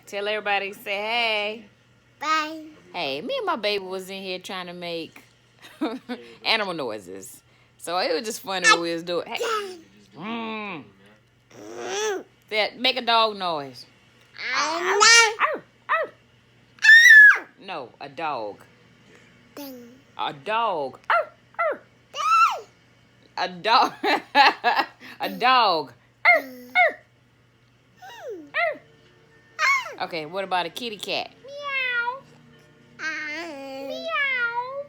Tell everybody, say hey. Bye. Hey, me and my baby was in here trying to make animal noises. So it was just funny what we was doing. Hey. Make a dog noise. No, a dog. A dog. A dog. A dog. Okay, what about a kitty cat? Meow. Meow.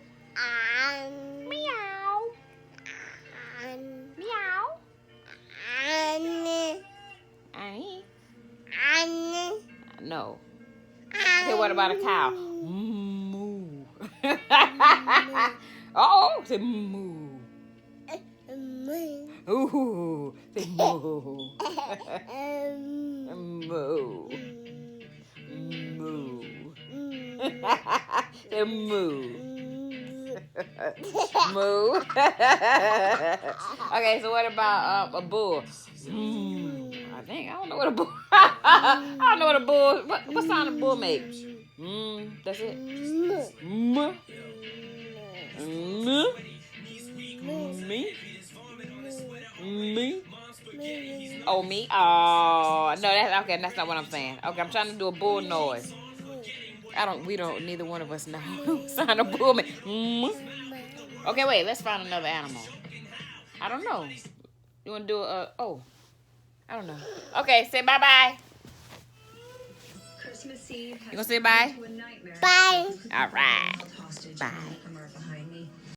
Meow. Meow. No. Okay, what about a cow? Moo. Oh, say moo. Ooh, say moo. Moo. Moo. Say moo. Moo. Okay, so what about a bull? I don't know what a bull. I don't know what a bull. What sound a bull makes? That's it. Me. Me. Oh, me? Oh, no, that's okay. That's not what I'm saying. Okay, I'm trying to do a bull noise. Neither one of us know. Sound a bull make. Okay, wait, let's find another animal. I don't know. You want to do I don't know. Okay, say bye-bye. You gonna say bye? Bye. All right. Bye.